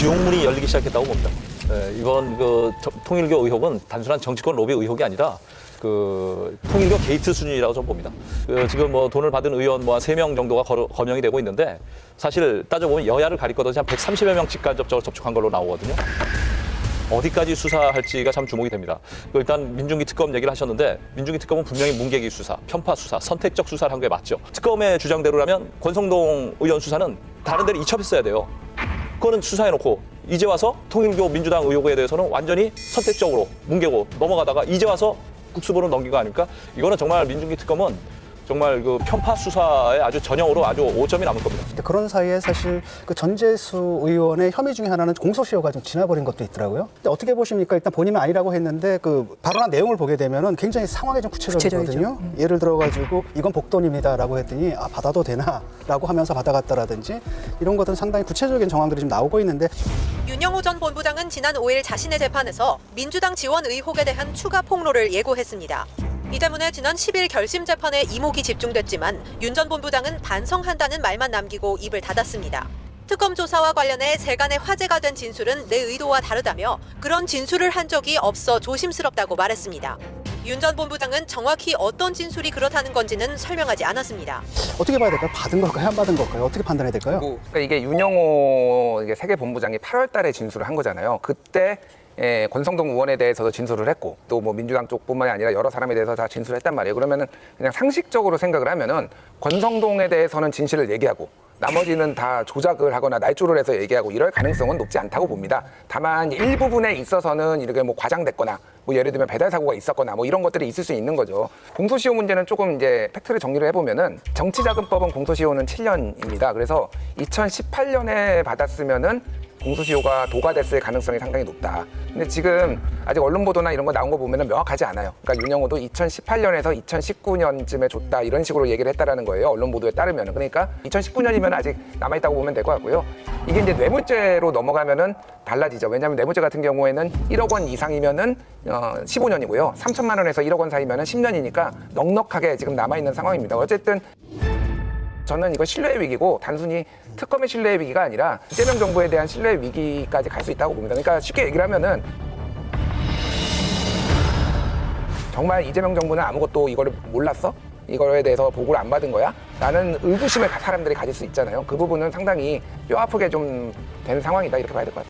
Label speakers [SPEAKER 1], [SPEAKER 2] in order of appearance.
[SPEAKER 1] 지옥문이 열리기 시작했다고 봅니다. 이번 통일교 의혹은 단순한 정치권 로비 의혹이 아니라 통일교 게이트 수준이라고 저는 봅니다. 지금 돈을 받은 의원 한 3명 정도가 거명이 되고 있는데 사실 따져보면 여야를 가릴 것 없이 한 130여 명 직간접적으로 접촉한 걸로 나오거든요. 어디까지 수사할지가 참 주목이 됩니다. 일단 민중기 특검 얘기를 하셨는데 민중기 특검은 분명히 문계기 수사, 편파 수사, 선택적 수사를 한 게 맞죠. 특검의 주장대로라면 권성동 의원 수사는 다른 데를 이첩했어야 돼요. 그거는 수사해놓고 이제 와서 통일교 민주당 의혹에 대해서는 완전히 선택적으로 뭉개고 넘어가다가 이제 와서 국수보로 넘긴 거 아닙니까? 이거는 정말 민중기 특검은 정말 편파 수사에 아주 전형으로 아주 5점이 남을 겁니다.
[SPEAKER 2] 그런 사이에 사실 전재수 의원의 혐의 중에 하나는 공소시효가 좀 지나버린 것도 있더라고요. 근데 어떻게 보십니까? 일단 본인은 아니라고 했는데 발언한 내용을 보게 되면은 굉장히 상황이 좀 구체적이거든요. 예를 들어가지고 이건 복돈입니다라고 했더니 받아도 되나라고 하면서 받아갔다라든지 이런 것들은 상당히 구체적인 정황들이 좀 나오고 있는데
[SPEAKER 3] 윤영호 전 본부장은 지난 5일 자신의 재판에서 민주당 지원 의혹에 대한 추가 폭로를 예고했습니다. 이 때문에 지난 10일 결심 재판에 이목이 집중됐지만 윤 전 본부장은 반성한다는 말만 남기고 입을 닫았습니다. 특검 조사와 관련해 세간의 화제가 된 진술은 내 의도와 다르다며 그런 진술을 한 적이 없어 조심스럽다고 말했습니다. 윤 전 본부장은 정확히 어떤 진술이 그렇다는 건지는 설명하지 않았습니다.
[SPEAKER 2] 어떻게 봐야 될까요? 받은 걸까요? 안 받은 걸까요? 어떻게 판단해야 될까요?
[SPEAKER 4] 그러니까 이게 윤영호 세계본부장이 8월 달에 진술을 한 거잖아요. 그때 권성동 의원에 대해서도 진술을 했고 또 민주당 쪽뿐만이 아니라 여러 사람에 대해서 다 진술을 했단 말이에요. 그러면은 그냥 상식적으로 생각을 하면은 권성동에 대해서는 진실을 얘기하고 나머지는 다 조작을 하거나 날조를 해서 얘기하고 이럴 가능성은 높지 않다고 봅니다. 다만 일부분에 있어서는 이렇게 과장됐거나 예를 들면 배달 사고가 있었거나 이런 것들이 있을 수 있는 거죠. 공소시효 문제는 조금 팩트를 정리를 해보면은 정치자금법은 공소시효는 7년입니다. 그래서 2018년에 받았으면은 공소시효가 도과됐을 가능성이 상당히 높다. 근데 지금 아직 언론 보도나 이런 거 나온 거 보면은 명확하지 않아요. 그러니까 윤영호도 2018년에서 2019년쯤에 줬다 이런 식으로 얘기를 했다라는 거예요. 언론 보도에 따르면은. 그러니까 2019년이면 아직 남아있다고 보면 될 것 같고요. 이게 이제 뇌물죄로 넘어가면은 달라지죠. 왜냐하면 뇌물죄 같은 경우에는 1억 원 이상이면은 15년이고요. 3천만 원에서 1억 원 사이면은 10년이니까 넉넉하게 지금 남아있는 상황입니다. 어쨌든 저는 이거 신뢰의 위기고 단순히 특검의 신뢰의 위기가 아니라 이재명 정부에 대한 신뢰의 위기까지 갈 수 있다고 봅니다. 그러니까 쉽게 얘기를 하면은 정말 이재명 정부는 아무것도 이거를 몰랐어? 이거에 대해서 보고를 안 받은 거야? 라는 의구심을 사람들이 가질 수 있잖아요. 그 부분은 상당히 뼈 아프게 좀 되는 상황이다 이렇게 봐야 될 것 같아요.